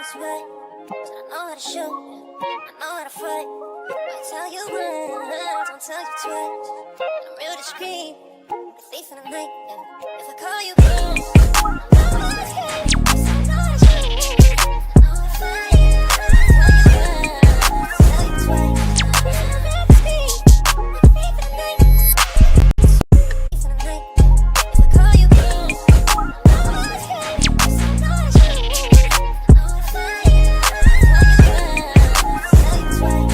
this way. So I know how to shoot, I know how to fight. I tell you once, I'll tell you twice. And I'm real discreet, the thief in the night. Yeah. If I call you once, I know how to escape. So I know how to shoot, I know how to fight. I tell you once, I'll tell you twice. And I'm real discreet, the thief in the night. Thief in the night. If I call you once, I know how to escape. So I know how to shoot, I know how to fight. I tell you once, I'll tell you twice.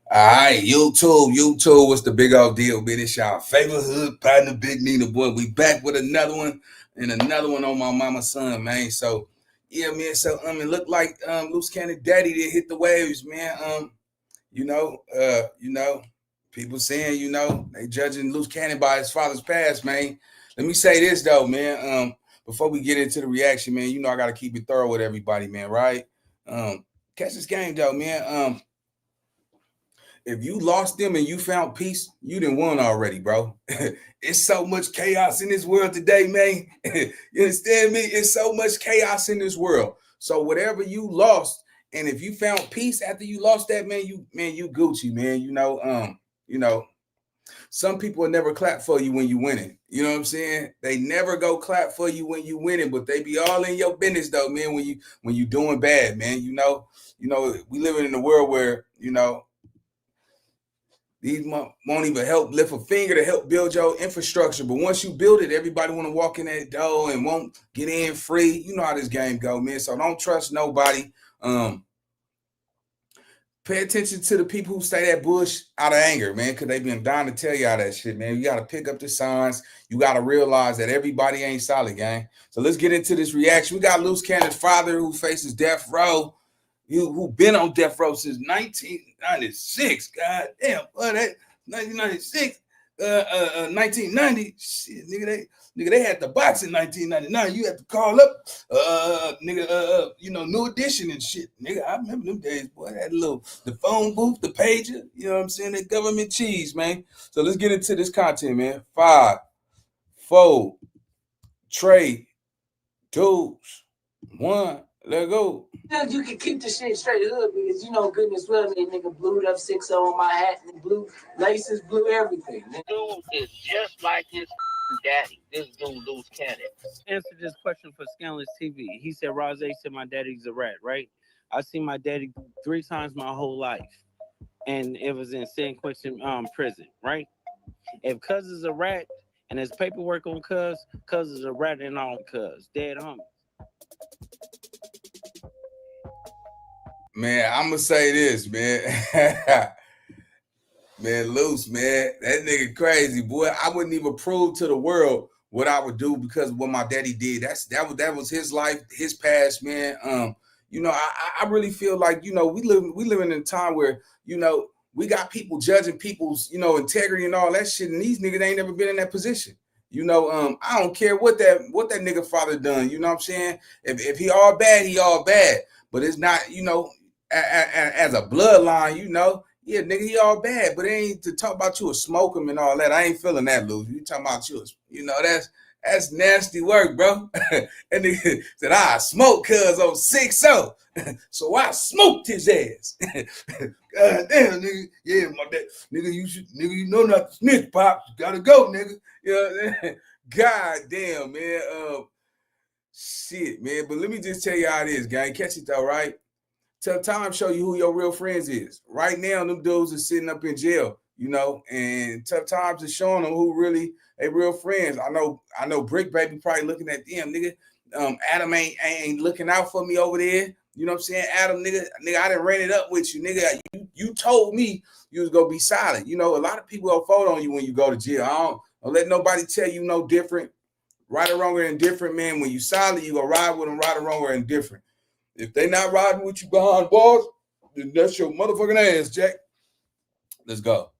All right, YouTube, what's the big old deal, man? It's y'all favorite hood partner, Big Nina boy. We back with another one and another one on my mama's son, man. So, yeah, man. So, it looked like Luce Cannon daddy did hit the waves, man. People saying, they judging Luce Cannon by his father's past, man. Let me say this though, man. Before we get into the reaction, man, I gotta keep it thorough with everybody, man, right? Catch this game though, man. If you lost them and you found peace, you done won already, bro. It's so much chaos in this world today, man. You understand me? It's so much chaos in this world. So whatever you lost, and if you found peace after you lost that, man, you Gucci, man. Some people will never clap for you when you winning. You know what I'm saying? They never go clap for you when you winning, but they be all in your business though, man. When you doing bad, man. We living in a world where these won't even help lift a finger to help build your infrastructure. But once you build it, everybody want to walk in that door and won't get in free. You know how this game go, man. So don't trust nobody. Pay attention to the people who say that bush out of anger, man, because they've been dying to tell y'all that shit, man. You got to pick up the signs. You got to realize that everybody ain't solid, gang. So let's get into this reaction. We got Luce Cannon's father who faces death row. Who been on death row since 1996. God damn, boy, that 1996, 1990. Shit, nigga, they had the box in 1999. You had to call up, New Edition and shit. Nigga, I remember them days, boy. That the phone booth, the pager. You know what I'm saying? That government cheese, man. So let's get into this content, man. 5, 4, 3, 2, 1. Let go. You can keep the shit straight hood because you know goodness well me nigga blued up 6 on my hat and blue laces, blue everything. Dude is just like his daddy. This dude Luce Cannon. Answer this question for Scandalous TV. He said Rose said my daddy's a rat, right? I seen my daddy 3 times my whole life. And it was in San Quentin prison, right? If Cuz is a rat and there's paperwork on Cuz is a rat and all Cuz. Dead homie. Man, I'm going to say this, man. Man, Luce, man, that nigga crazy, boy. I wouldn't even prove to the world what I would do because of what my daddy did. That was his life, his past, man. I really feel like, we living in a time where, we got people judging people's, integrity and all that shit, and these niggas ain't never been in that position. I don't care what that nigga father done. You know what I'm saying? If he all bad, he all bad. But it's not, as a bloodline, yeah, nigga, he all bad. But it ain't to talk about you or smoke him and all that. I ain't feeling that, Luce. You talking about you, that's nasty work, bro. And nigga said, I smoke Cuz on 6-0. So I smoked his ass. God damn, nigga. Yeah, my dad. Nigga, you know not to snitch, Pop. You gotta go, nigga. You know what I'm saying? God damn, man. Shit, man. But let me just tell you how it is, gang. Catch it though, right? Tough Time show you who your real friends is. Right now, them dudes are sitting up in jail, and Tough Times is showing them who really they real friends. I know Brick Baby probably looking at them, nigga. Adam ain't looking out for me over there. You know what I'm saying? Adam, nigga, I done ran it up with you, nigga. You told me you was gonna be silent. A lot of people will fold on you when you go to jail. I don't let nobody tell you no different. Right or wrong or indifferent, man. When you silent, you gonna ride with them, right or wrong or indifferent. If they not riding with you behind bars, then that's your motherfucking ass, Jack. Let's go.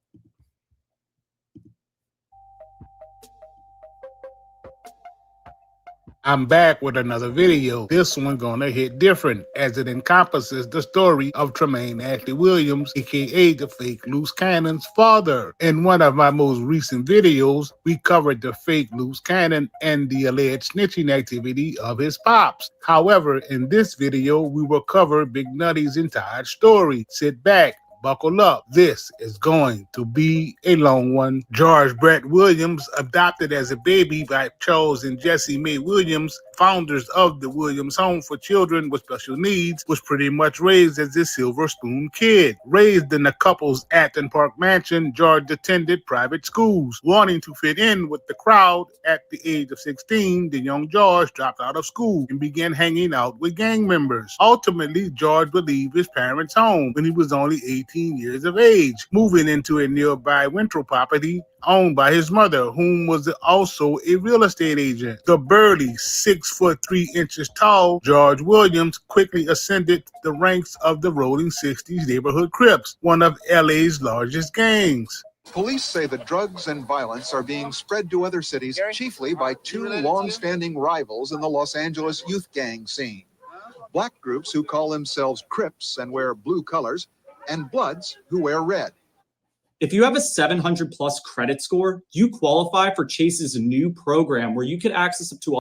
I'm back with another video. This one gonna hit different as it encompasses the story of Tremaine Ashley Williams, aka the fake Luce Cannon's father. In one of my most recent videos, we covered the fake Luce Cannon and the alleged snitching activity of his pops. However, in this video, we will cover Big Nutty's entire story. Sit back, buckle up. This is going to be a long one. George Brett Williams, adopted as a baby by Charles and Jessie Mae Williams, founders of the Williams Home for Children with Special Needs, was pretty much raised as a silver spoon kid. Raised in the couple's Acton Park mansion, George attended private schools. Wanting to fit in with the crowd, at the age of 16, the young George dropped out of school and began hanging out with gang members. Ultimately, George would leave his parents' home when he was only 18 years of age, moving into a nearby rental property owned by his mother, whom was also a real estate agent. The burly 6'3" tall George Williams quickly ascended the ranks of the Rolling 60s neighborhood Crips, one of LA's largest gangs. Police say the drugs and violence are being spread to other cities, chiefly by two long-standing rivals in the Los Angeles youth gang scene. Black groups who call themselves Crips and wear blue colors, and Bloods who wear red. If you have a 700 plus credit score, you qualify for Chase's new program where you can access up to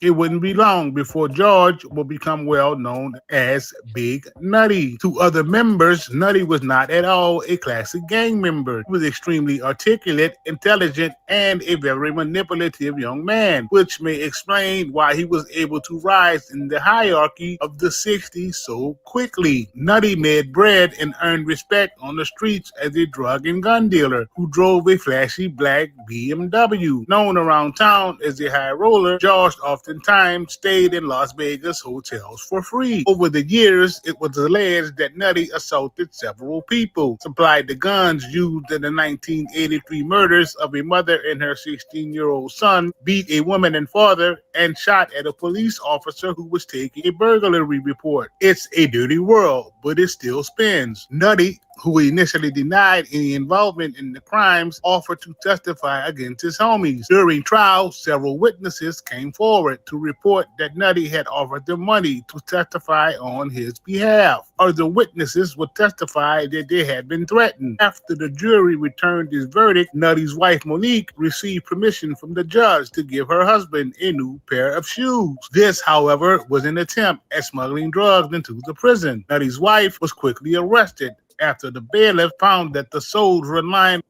It wouldn't be long before George will become well known as Big Nutty. To other members, Nutty was not at all a classic gang member. He was extremely articulate, intelligent, and a very manipulative young man, which may explain why he was able to rise in the hierarchy of the 60s so quickly. Nutty made bread and earned respect on the streets as a drug and gun dealer who drove a flashy black BMW. Known around town as a high roller, George often times stayed in Las Vegas hotels for free. Over the years, it was alleged that Nutty assaulted several people, supplied the guns used in the 1983 murders of a mother and her 16-year-old son, beat a woman and father, and shot at a police officer who was taking a burglary report. It's a dirty world, but it still spins. Nutty, who initially denied any involvement in the crimes, offered to testify against his homies. During trial, several witnesses came forward to report that Nutty had offered them money to testify on his behalf. Other witnesses would testify that they had been threatened. After the jury returned his verdict, Nutty's wife Monique received permission from the judge to give her husband a new pair of shoes. This, however, was an attempt at smuggling drugs into the prison. Nutty's wife was quickly arrested after the bailiff found that the soles were lined.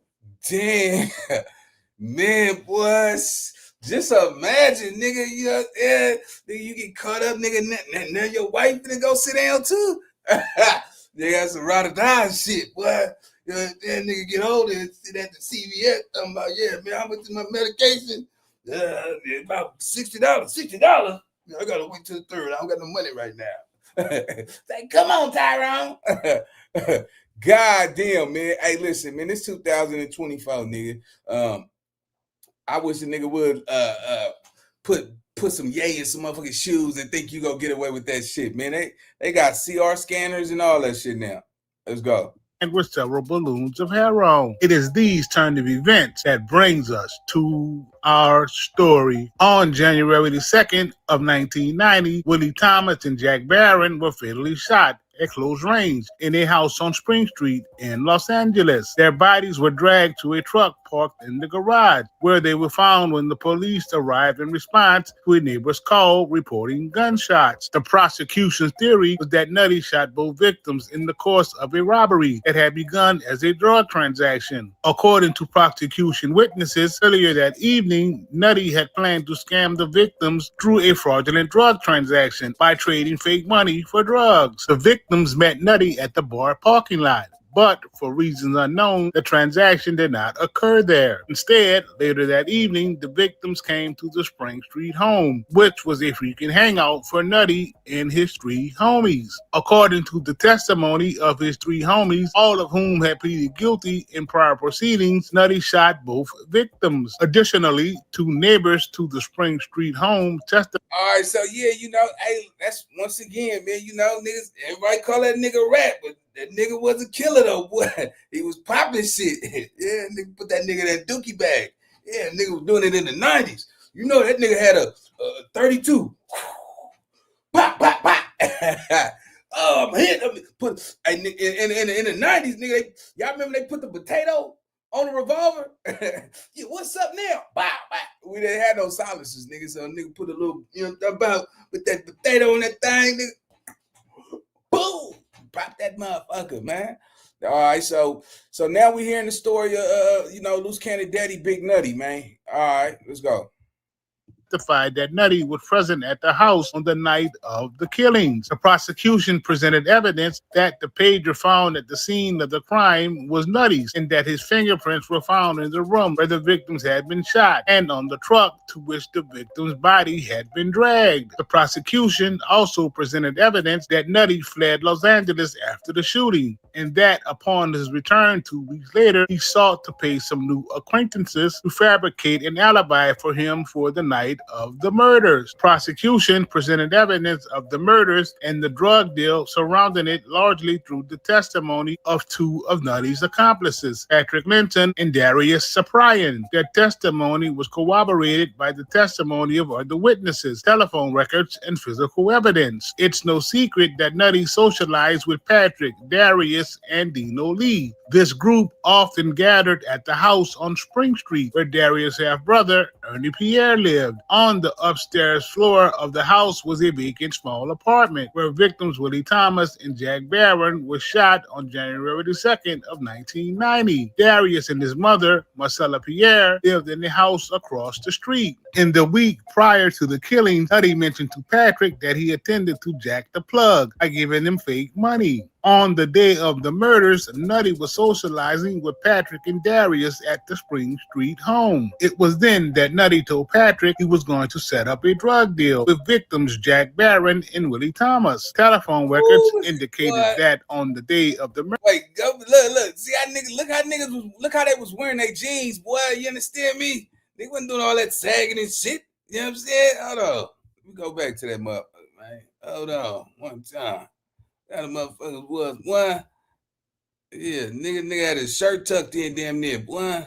Damn, man, boys. Just imagine, nigga, nigga, you get caught up, nigga. Now your wife finna go sit down too. They got some ride or die shit, boy. Then nigga get older and sit at the CVS talking about, yeah, man, how much is my medication? About $60. $60? I gotta wait till the third. I don't got no money right now. Say, come on, Tyrone. God damn, man. Hey, listen, man, it's 2024, nigga. I wish a nigga would put some yay in some motherfucking shoes and think you gonna get away with that shit, man. They got CR scanners and all that shit now. Let's go. And with several balloons of heroin. It is these turn of events that brings us to our story. On January the 2nd of 1990, Willie Thomas and Jack Barron were fatally shot at close range in a house on Spring Street in Los Angeles. Their bodies were dragged to a truck parked in the garage, where they were found when the police arrived in response to a neighbor's call reporting gunshots. The prosecution's theory was that Nutty shot both victims in the course of a robbery that had begun as a drug transaction. According to prosecution witnesses, earlier that evening, Nutty had planned to scam the victims through a fraudulent drug transaction by trading fake money for drugs. The victims met Nutty at the bar parking lot, but for reasons unknown, the transaction did not occur there. Instead, later that evening, the victims came to the Spring Street home, which was a freaking hangout for Nutty and his three homies. According to the testimony of his three homies, all of whom had pleaded guilty in prior proceedings, Nutty shot both victims. Additionally, two neighbors to the Spring Street home testified. All right, so yeah, hey, that's once again, man, niggas, everybody call that nigga rat, but that nigga was a killer though, boy. He was popping shit. Yeah, nigga put that nigga in that dookie bag. Yeah, nigga was doing it in the 90s. You know that nigga had a 32. Pop, pop, pop. I'm hitting. Put in the 90s, nigga. Y'all remember they put the potato on the revolver? Yeah, what's up now? Bow, bow. We didn't have no silencers, nigga. So nigga put a little, you know, about with that potato on that thing, nigga. Boom! Pop that motherfucker, man. All right, so now we hearing the story of you know, Luce Cannon daddy Big Nutty, man. All right, let's go. Testified that Nutty was present at the house on the night of the killings. The prosecution presented evidence that the pager found at the scene of the crime was Nutty's and that his fingerprints were found in the room where the victims had been shot and on the truck to which the victim's body had been dragged. The prosecution also presented evidence that Nutty fled Los Angeles after the shooting and that upon his return 2 weeks later, he sought to pay some new acquaintances to fabricate an alibi for him for the night of the murders. Prosecution presented evidence of the murders and the drug deal surrounding it largely through the testimony of two of Nutty's accomplices, Patrick Linton and Darius Cyprian. Their testimony was corroborated by the testimony of other witnesses, telephone records, and physical evidence. It's no secret that Nutty socialized with Patrick, Darius, and Dino Lee. This group often gathered at the house on Spring Street, where Darius' half-brother, Ernie Pierre, lived. On the upstairs floor of the house was a vacant small apartment where victims Willie Thomas and Jack Barron were shot on January 2nd of 1990. Darius and his mother, Marcella Pierre, lived in the house across the street. In the week prior to the killing, Nutty mentioned to Patrick that he intended to jack the plug by giving him fake money. On the day of the murders, Nutty was socializing with Patrick and Darius at the Spring Street home. It was then that Nutty told Patrick he was going to set up a drug deal with victims Jack Barron and Willie Thomas. Telephone records indicated that on the day of the murder. Wait, go look. See how niggas, look how they was wearing their jeans, boy. You understand me? They wasn't doing all that sagging and shit. You know what I'm saying? Hold on. Let me go back to that motherfucker, man. Hold on. One time. That motherfucker was one. Yeah, nigga had his shirt tucked in damn near, boy.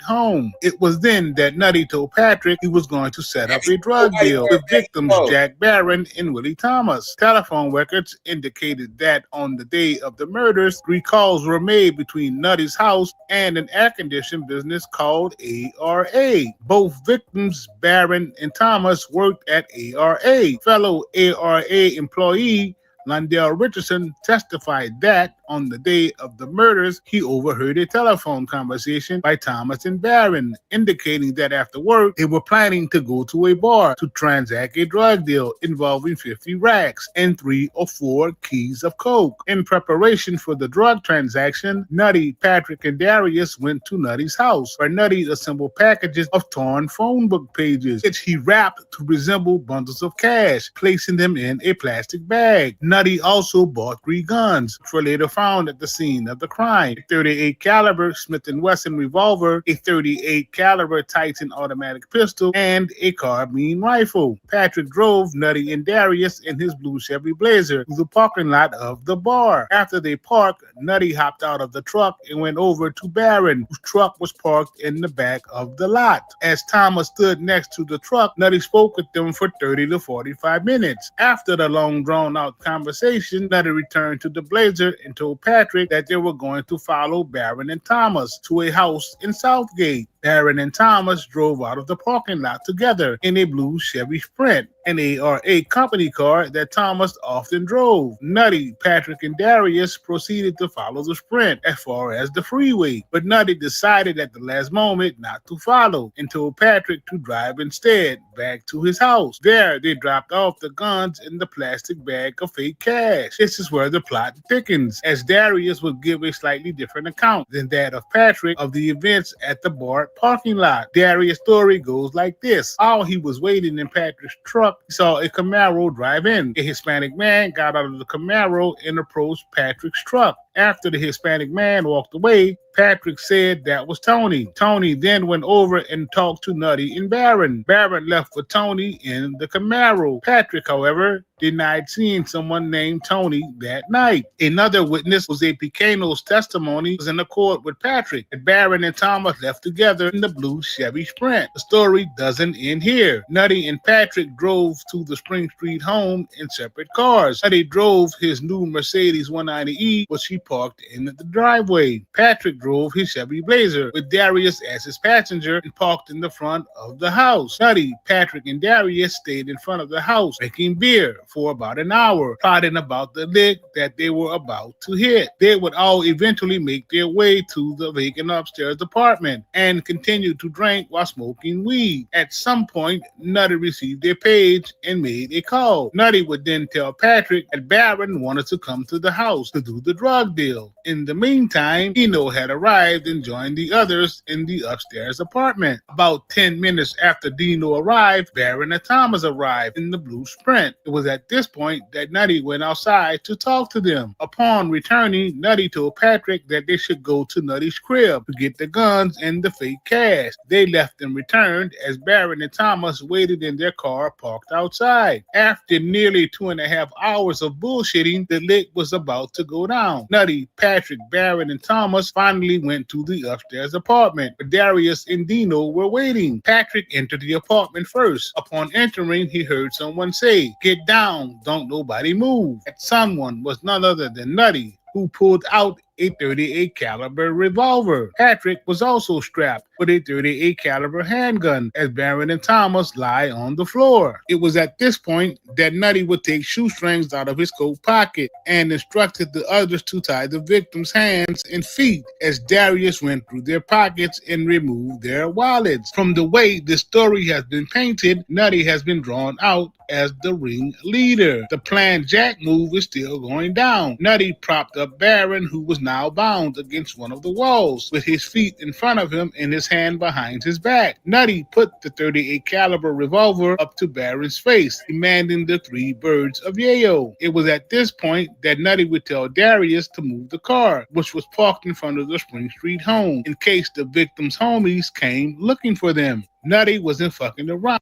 Home. It was then that Nutty told Patrick he was going to set up a drug deal with victims Jack Barron and Willie Thomas. Telephone records indicated that on the day of the murders, 3 calls were made between Nutty's house and an air-conditioned business called ARA. Both victims, Barron and Thomas, worked at ARA. Fellow ARA employee Londell Richardson testified that on the day of the murders, he overheard a telephone conversation by Thomas and Barron, indicating that after work, they were planning to go to a bar to transact a drug deal involving 50 racks and 3 or 4 keys of coke. In preparation for the drug transaction, Nutty, Patrick, and Darius went to Nutty's house, where Nutty assembled packages of torn phone book pages, which he wrapped to resemble bundles of cash, placing them in a plastic bag. Nutty also bought 3 guns, which were later found at the scene of the crime: a 38 caliber Smith & Wesson revolver, a 38 caliber Titan automatic pistol, and a carbine rifle. Patrick drove Nutty and Darius in his blue Chevy Blazer to the parking lot of the bar. After they parked, Nutty hopped out of the truck and went over to Barron, whose truck was parked in the back of the lot. As Thomas stood next to the truck, Nutty spoke with them for 30 to 45 minutes. After the long drawn-out conversation, Nutty returned to the Blazer and told Patrick that they were going to follow Barron and Thomas to a house in Southgate. Barron and Thomas drove out of the parking lot together in a blue Chevy Sprint, an ARA company car that Thomas often drove. Nutty, Patrick, and Darius proceeded to follow the Sprint as far as the freeway, but Nutty decided at the last moment not to follow and told Patrick to drive instead back to his house. There, they dropped off the guns in the plastic bag of fake cash. This is where the plot thickens, as Darius would give a slightly different account than that of Patrick of the events at the bar parking lot. Darius' story goes like this. While he was waiting in Patrick's truck, he saw a Camaro drive in. A Hispanic man got out of the Camaro and approached Patrick's truck. After the Hispanic man walked away, Patrick said that was Tony. Tony then went over and talked to Nutty and Barron. Barron left for Tony in the Camaro. Patrick, however, denied seeing someone named Tony that night. Another witness, Jose Picano's testimony, was in accord with Patrick, and Barron and Thomas left together in the blue Chevy Sprint. The story doesn't end here. Nutty and Patrick drove to the Spring Street home in separate cars. Nutty drove his new Mercedes 190E, which he parked in the driveway. Patrick drove his Chevy Blazer with Darius as his passenger and parked in the front of the house. Nutty, Patrick, and Darius stayed in front of the house drinking beer for about an hour, plotting about the lick that they were about to hit. They would all eventually make their way to the vacant upstairs apartment and continue to drink while smoking weed. At some point, Nutty received their page and made a call. Nutty would then tell Patrick that Barron wanted to come to the house to do the drug deal. In the meantime, Dino had arrived and joined the others in the upstairs apartment. About 10 minutes after Dino arrived, Barron and Thomas arrived in the blue Sprint. It was at this point that Nutty went outside to talk to them. Upon returning, Nutty told Patrick that they should go to Nutty's crib to get the guns and the fake cash. They left and returned as Barron and Thomas waited in their car parked outside. After nearly 2.5 hours of bullshitting, the lick was about to go down. Nutty, Patrick, Barron, and Thomas finally went to the upstairs apartment, but Darius and Dino were waiting. Patrick entered the apartment first. Upon entering, he heard someone say, "Get down, don't nobody move." That someone was none other than Nutty, who pulled out a .38 caliber revolver. Patrick was also strapped with a .38 caliber handgun as Barron and Thomas lie on the floor. It was at this point that Nutty would take shoestrings out of his coat pocket and instructed the others to tie the victim's hands and feet as Darius went through their pockets and removed their wallets. From the way the story has been painted, Nutty has been drawn out as the ringleader. The planned jack move is still going down. Nutty propped up Barron, who was now bound against one of the walls with his feet in front of him and his hand behind his back. Nutty put the .38 caliber revolver up to Barron's face, demanding the 3 birds of yayo. It was at this point that Nutty would tell Darius to move the car, which was parked in front of the Spring Street home, in case the victim's homies came looking for them. Nutty wasn't fucking around.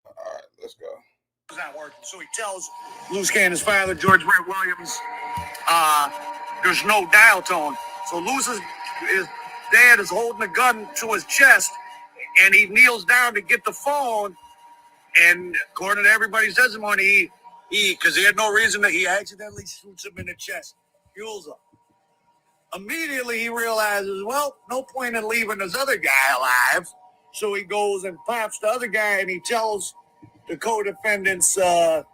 All right, let's go. It's not working. So he tells Luce Cannon's father, George Brett Williams, there's no dial tone. So Luce's his dad is holding a gun to his chest, and he kneels down to get the phone. And according to everybody's testimony, because he had no reason he accidentally shoots him in the chest, fuels him. Immediately he realizes, well, no point in leaving this other guy alive. So he goes and pops the other guy, and he tells the co-defendants, it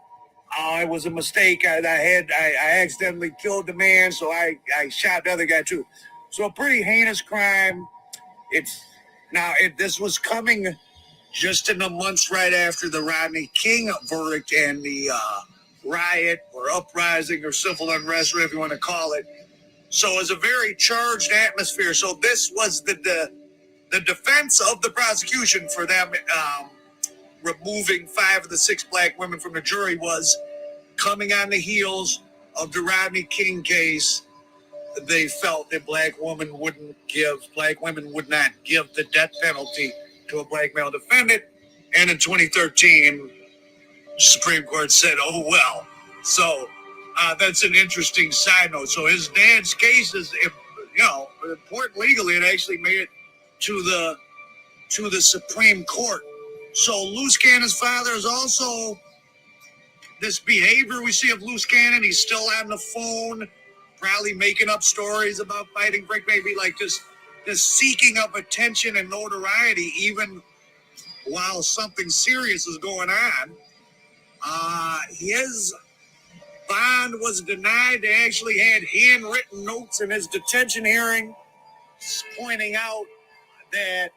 was a mistake. I accidentally killed the man, so I shot the other guy too. So a pretty heinous crime. This was coming just in the months right after the Rodney King verdict and the riot or uprising or civil unrest, whatever you want to call it. So it was a very charged atmosphere. So this was the defense of the prosecution for them removing 5 of the 6 black women from the jury was coming on the heels of the Rodney King case. They felt that black women would not give the death penalty to a black male defendant. And in 2013, the Supreme Court said, oh, well. So that's an interesting side note. So his dad's case is, important legally. It actually made it to the Supreme Court. So Luce Cannon's father is also this behavior we see of Luce Cannon. He's still on the phone, probably making up stories about fighting Brick, maybe like just seeking up attention and notoriety, even while something serious is going on. His bond was denied. They actually had handwritten notes in his detention hearing pointing out that,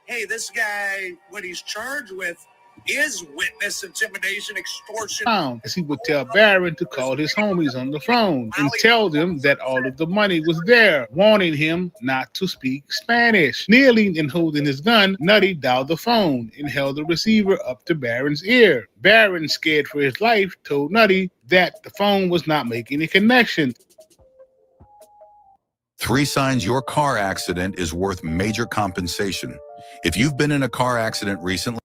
hey, this guy, what he's charged with is witness intimidation, extortion. As he would tell Barron to call his homies on the phone and tell them that all of the money was there, warning him not to speak Spanish. Kneeling and holding his gun, Nutty dialed the phone and held the receiver up to Barron's ear. Barron, scared for his life, told Nutty that the phone was not making a connection. 3 signs your car accident is worth major compensation. If you've been in a car accident recently,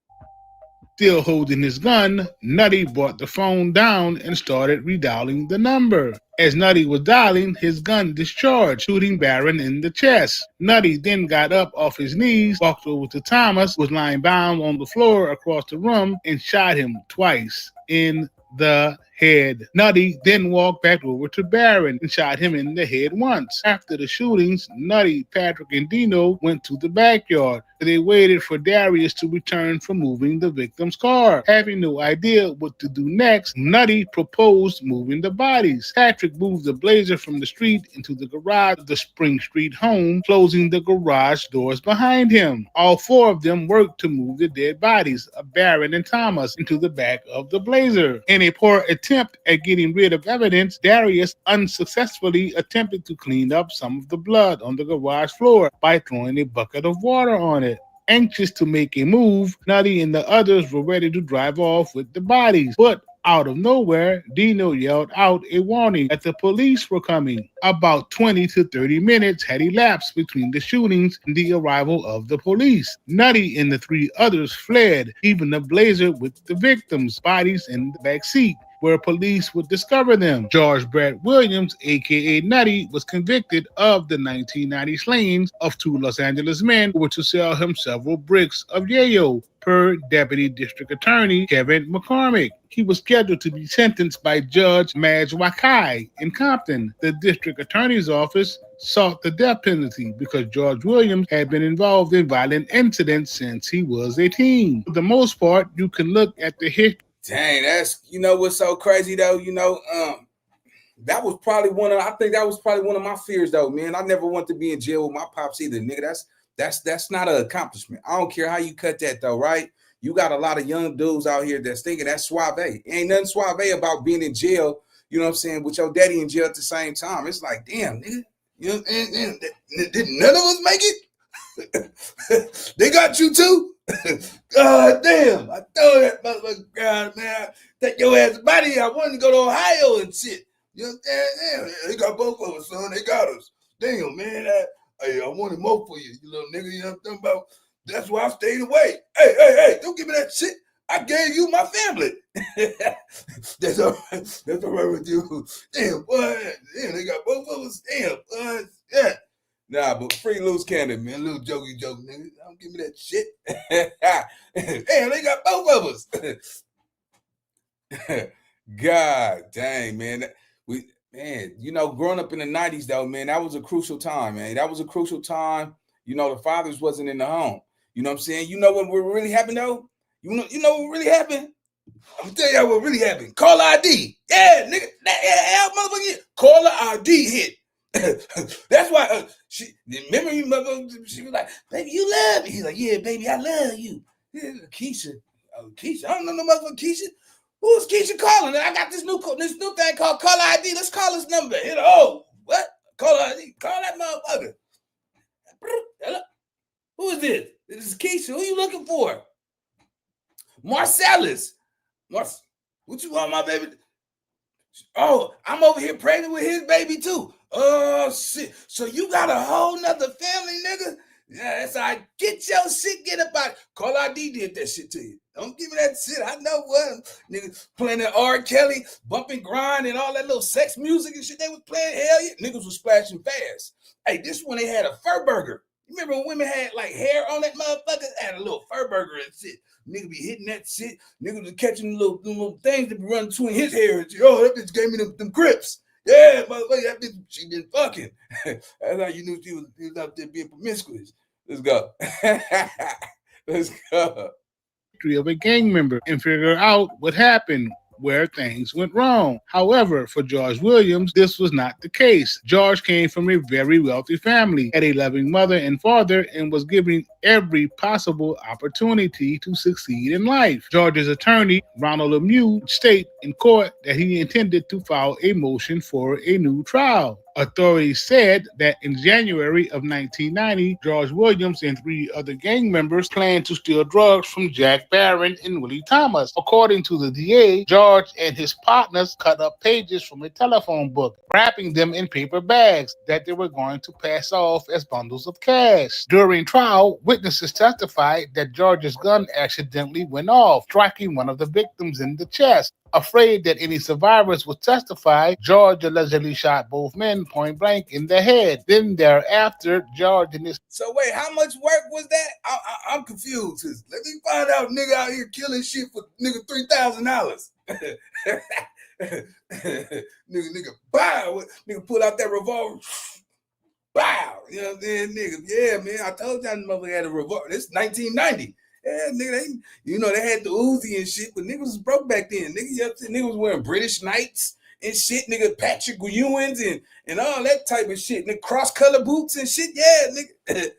Still holding his gun, Nutty brought the phone down and started redialing the number. As Nutty was dialing, his gun discharged, shooting Barron in the chest. Nutty then got up off his knees, walked over to Thomas, who was lying bound on the floor across the room, and shot him twice in the head. Nutty then walked back over to Barron and shot him in the head once. After the shootings, Nutty, Patrick, and Dino went to the backyard. They waited for Darius to return from moving the victim's car. Having no idea what to do next, Nutty proposed moving the bodies. Patrick moved the Blazer from the street into the garage of the Spring Street home, closing the garage doors behind him. All 4 of them worked to move the dead bodies of Barron and Thomas into the back of the Blazer. In a poor attempt at getting rid of evidence, Darius unsuccessfully attempted to clean up some of the blood on the garage floor by throwing a bucket of water on it. Anxious to make a move, Nutty and the others were ready to drive off with the bodies, but out of nowhere, Dino yelled out a warning that the police were coming. About 20 to 30 minutes had elapsed between the shootings and the arrival of the police. Nutty and the 3 others fled, leaving the Blazer with the victims' bodies in the back seat, where police would discover them. George Brad Williams, aka Nutty, was convicted of the 1990 slayings of 2 Los Angeles men who were to sell him several bricks of yayo, per Deputy District Attorney Kevin McCormick. He was scheduled to be sentenced by Judge Madge Wakai in Compton. The District Attorney's Office sought the death penalty because George Williams had been involved in violent incidents since he was a teen. For the most part, you can look at the history. Dang, that's, you know what's so crazy though, that was probably one of my fears though, man. I never want to be in jail with my pops either, nigga. That's not an accomplishment. I don't care how you cut that though, right? You got a lot of young dudes out here that's thinking that's suave. Ain't nothing suave about being in jail, you know what I'm saying, with your daddy in jail at the same time. It's like, damn, nigga, you know, and did none of us make it? They got you too? God damn, I thought that motherfucker, God, man, take your ass body. I wanted to go to Ohio and shit. You know, damn, they got both of us, son. They got us. Damn, man, hey, I wanted more for you, you little nigga. You know what I'm talking about? That's why I stayed away. Hey, don't give me that shit. I gave you my family. That's all right. That's all right with you. Damn, boy. Damn, they got both of us. Damn, boy. Yeah. Nah, but free Luce Cannon, man. Little jokey joke, nigga. Don't give me that shit. Damn, they got both of us. God dang, man. You know, growing up in the 90s, though, man, that was a crucial time, man. That was a crucial time. You know, the fathers wasn't in the home. You know what I'm saying? You know what really happened, though? You know what really happened? I'm gonna tell y'all what really happened. Caller ID. Yeah, nigga. Motherfucker. Caller ID hit. That's why she remember you, motherfucker. She was like, baby, you love me. He's like, yeah, baby, I love you. Yeah, Keisha. Keisha. I don't know no motherfucker Keisha. Who's Keisha calling? I got this new thing called caller ID. Let's call this number. Oh, what? Caller ID. Call that motherfucker. Hello? Who is this? This is Keisha. Who you looking for? Marcellus. What you want, my baby? Oh, I'm over here pregnant with his baby too. Oh shit. So you got a whole nother family, nigga? Yeah, that's all right. Get your shit, get up out. Call ID did that shit to you. Don't give me that shit. I know what. Niggas playing that R. Kelly, bumping grind and all that little sex music and shit they was playing. Hell yeah. Niggas was splashing fast. Hey, this one they had a fur burger. You remember when women had like hair on that motherfucker? They had a little fur burger and shit. Nigga be hitting that shit. Nigga was catching little things that be running between his hair. And shit. Oh, that bitch gave me them grips. Yeah, motherfucker, that bitch, she been fucking. That's how you knew she was out there being promiscuous. Let's go. Let's go. Of a gang member and figure out what happened. where things went wrong. However, for George Williams, this was not the case. George came from a very wealthy family, had a loving mother and father, and was given every possible opportunity to succeed in life. George's attorney, Ronald Lemieux, stated in court that he intended to file a motion for a new trial. Authorities said that in January of 1990, George Williams and 3 other gang members planned to steal drugs from Jack Barron and Willie Thomas. According to the DA, George and his partners cut up pages from a telephone book, wrapping them in paper bags that they were going to pass off as bundles of cash. During trial, witnesses testified that George's gun accidentally went off, striking one of the victims in the chest. Afraid that any survivors would testify, George allegedly shot both men point blank in the head. Then thereafter, George and his... So wait, how much work was that? I'm confused. Let me find out nigga out here killing shit for nigga $3,000. nigga, bow. Nigga pull out that revolver. Bow. You know what I'm saying? Nigga, yeah, man. I told y'all the motherfucker had a revolver. This 1990. Yeah, nigga, they had the Uzi and shit, but niggas was broke back then. Niggas was wearing British Knights and shit, nigga, Patrick Ewins and all that type of shit, nigga, cross-color boots and shit, yeah, nigga.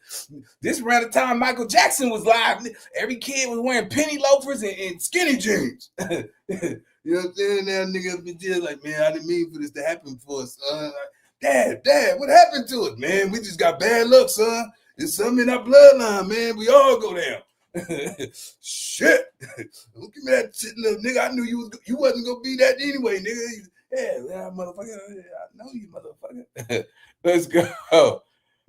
This around the time Michael Jackson was live. Every kid was wearing penny loafers and skinny jeans. You know what I'm saying? Now niggas be just like, man, I didn't mean for this to happen for us, son. Dad, what happened to it, man? We just got bad luck, son. There's something in our bloodline, man. We all go down. Shit. Don't give me that shit, little nigga. I knew you wasn't gonna be that anyway, nigga. Yeah, motherfucker. I know you, motherfucker. Let's go.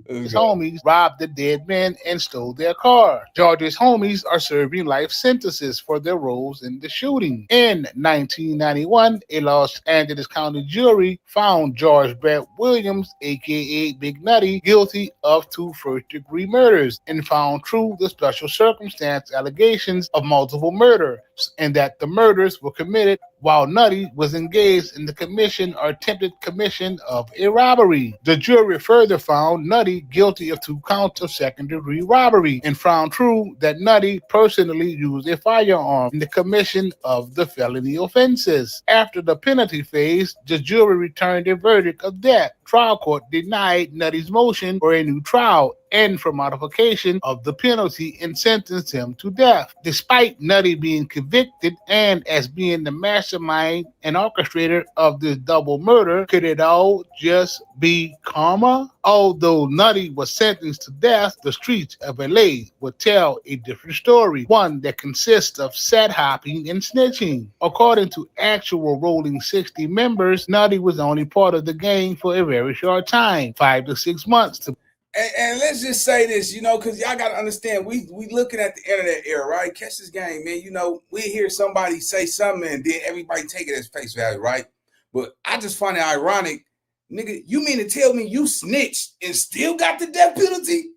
His homies robbed the dead men and stole their car. George's homies are serving life sentences for their roles in the shooting. In 1991, a Los Angeles County jury found George Brett Williams, aka Big Nutty, guilty of 2 first-degree murders and found true the special circumstance allegations of multiple murders, and that the murders were committed while Nutty was engaged in the commission or attempted commission of a robbery. The jury further found Nutty guilty of 2 counts of second-degree robbery and found true that Nutty personally used a firearm in the commission of the felony offenses. After the penalty phase, the jury returned a verdict of death. Trial court denied Nutty's motion for a new trial and for modification of the penalty and sentenced him to death. Despite Nutty being convicted and as being the mastermind and orchestrator of this double murder, could it all just be karma? Although Nutty was sentenced to death, the streets of LA would tell a different story, one that consists of set hopping and snitching. According to actual Rolling 60 members, Nutty was only part of the gang for a very short time, 5 to 6 months. And let's just say this, because y'all got to understand, we looking at the internet era, right? Catch this game, man. We hear somebody say something and then everybody take it as face value, right? But I just find it ironic. Nigga, you mean to tell me you snitched and still got the death penalty?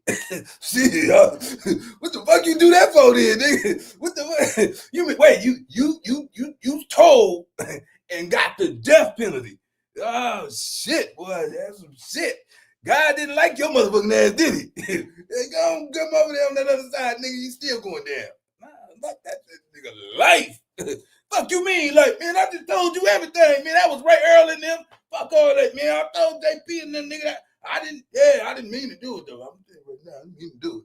Shit, what the fuck you do that for then, nigga? What the fuck? You mean, wait, you told and got the death penalty. Oh, shit, boy, that's some shit. God didn't like your motherfucking ass, did he? They come over there on that other side, nigga, you still going down. Nah, fuck that nigga life. Fuck you mean, like, man, I just told you everything, man. That was right early in them. Fuck all that, man. I told JP and them nigga that I didn't mean to do it though. I'm telling you right now, I didn't mean to do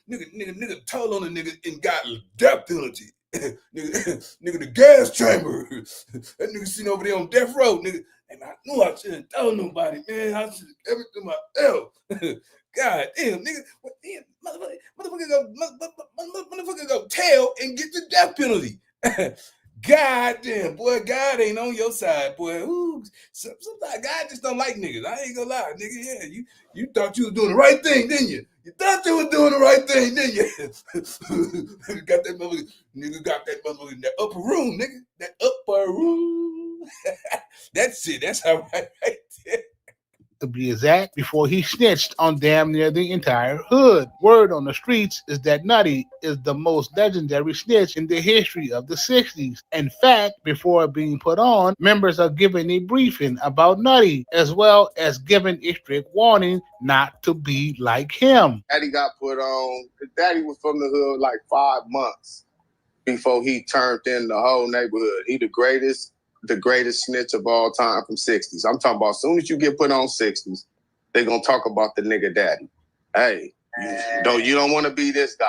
it. nigga told on the nigga and got a death penalty. nigga, the gas chamber. That nigga sitting over there on death row, nigga. And I knew I shouldn't tell nobody, man. I should have kept it to myself. God damn, nigga. Motherfucker go tell and get the death penalty. God damn, boy, God ain't on your side, boy. Ooh, sometimes God just don't like niggas. I ain't gonna lie, nigga. Yeah, you thought you was doing the right thing, didn't you? You thought you was doing the right thing, didn't you? Got that motherfucker in that upper room, nigga. That upper room. That's it. That's all right there. To be exact, before he snitched on damn near the entire hood. Word on the streets is that Nutty is the most legendary snitch in the history of the 60s. In fact, before being put on, members are given a briefing about Nutty, as well as given a strict warning not to be like him. Daddy got put on. Daddy was from the hood like 5 months. before he turned in the whole neighborhood. He the greatest snitch of all time from 60s. I'm talking about as soon as you get put on 60s, they gonna talk about the nigga daddy. Hey, you don't want to be this guy.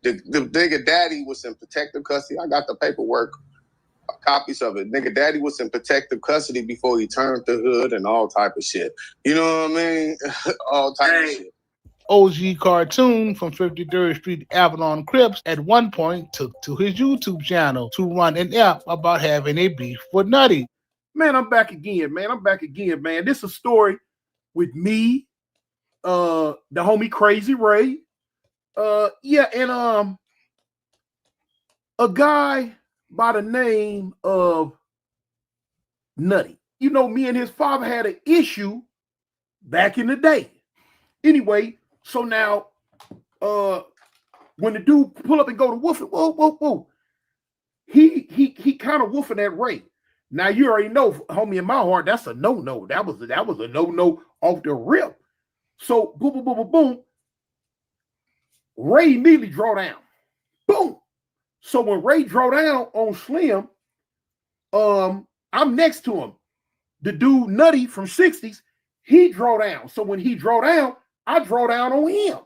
The nigga daddy was in protective custody. I got the paperwork, copies of it. Nigga daddy was in protective custody before he turned the hood and all type of shit. You know what I mean? All type of shit. OG Cartoon from 53rd Street Avalon Crips at one point took to his YouTube channel to run an app about having a beef with Nutty. Man, I'm back again, man. This is a story with me, the homie Crazy Ray. A guy by the name of Nutty. You know, me and his father had an issue back in the day. Anyway, so now, when the dude pull up and go to woofing, whoa, he kind of woofing that Ray. Now you already know, homie, in my heart, that's a no-no. That was a no-no off the rip. So boom. Ray immediately draw down. Boom. So when Ray draw down on Slim, I'm next to him. The dude Nutty from 60s, he draw down. So when he draw down, I draw down on him.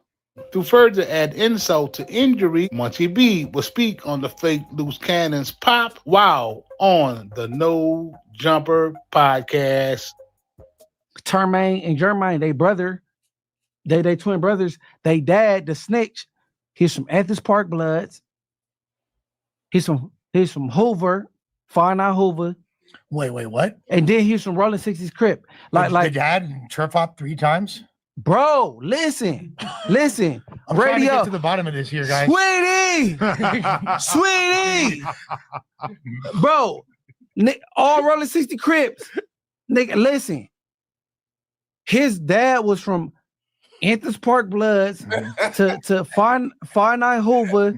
To further add insult to injury, Munchie B will speak on the fake Luce Cannon's Pop Wow on the No Jumper podcast. Termaine and Jermaine, they brother, they twin brothers. They dad, the Snitch, he's from Athens Park Bloods. He's from Hoover, Fine Eye Hoover. Wait, what? And then he's from Rolling 60s Crip. Like the dad trip hop 3 times? Bro, listen. I'm trying to get to the bottom of this here, guys. Sweetie! Bro, all Rolling 60 Crips. Nigga, listen. His dad was from Athens Park Bloods to Fine Eye Hoover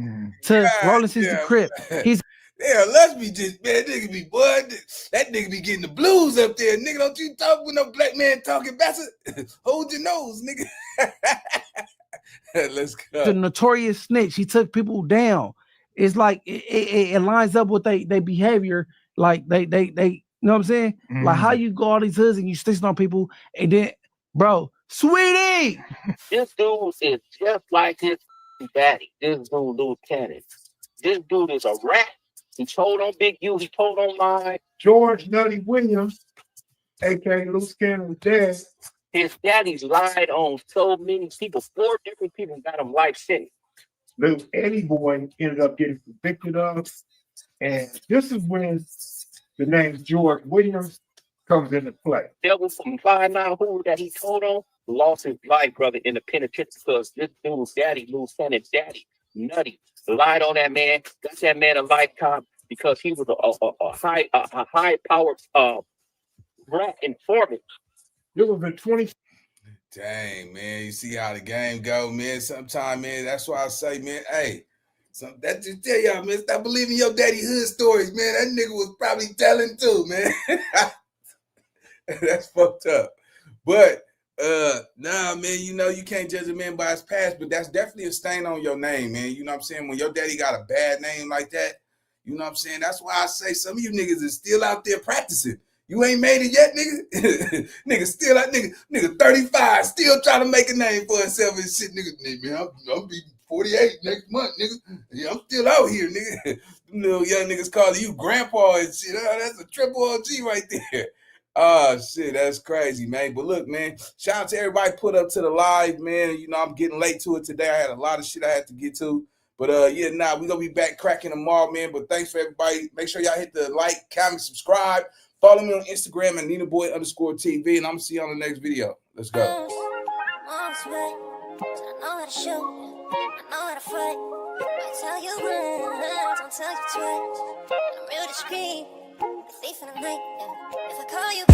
to Rolling 60 Crip. He's let's be just, man, nigga be, boy, that nigga be getting the blues up there. Nigga, don't you talk with no black man talking bastard. Hold your nose, nigga. Let's go. The notorious snitch. He took people down. It's like, it lines up with their behavior. Like, they you know what I'm saying? Like, how you go all these hoods and you stitching on people, and then, bro, sweetie! This dude is just like his daddy. This dude, Luce Cannon. This dude is a rat. He told on Big U. He told on mine. George Nutty Williams, a.k.a. Luce Cannon's dad. His daddy's lied on so many people. 4 different people got him life sentence. Little Eddie Boy ended up getting convicted of. And this is when the name George Williams comes into play. Devil from Fine Eye Hoover that he told on lost his life, brother, in the penitentiary because this dude's daddy, Luce Cannon's daddy, Nutty, lied on that man, got that man a lifetime because he was a high-powered rat informant. It was a 20. Dang, man, you see how the game go, man. Sometimes, man, that's why I say, man, hey, that just tell y'all, man, stop believing your daddy hood stories, man. That nigga was probably telling too, man. That's fucked up. But nah, man, you know, you can't judge a man by his past, but that's definitely a stain on your name, man. You know what I'm saying? When your daddy got a bad name like that, you know what I'm saying? That's why I say some of you niggas is still out there practicing. You ain't made it yet, nigga. Nigga still out, nigga 35, still trying to make a name for himself and shit, nigga. Man, I'll be 48 next month, nigga. Yeah, I'm still out here, nigga. Them little young niggas calling you grandpa and shit. Oh, that's a triple OG right there. Oh, shit, that's crazy, man. But look, man, shout out to everybody put up to the live, man. You know, I'm getting late to it today. I had a lot of shit I had to get to. But, we're going to be back cracking tomorrow, man. But thanks for everybody. Make sure y'all hit the like, comment, subscribe. Follow me on Instagram at NinaBoy_TV, and I'm going to see you on the next video. Let's go. I know how to shoot, I know how to fight. I tell you once, don't tell you twice. I'm real discreet, the thief in the night. If I call you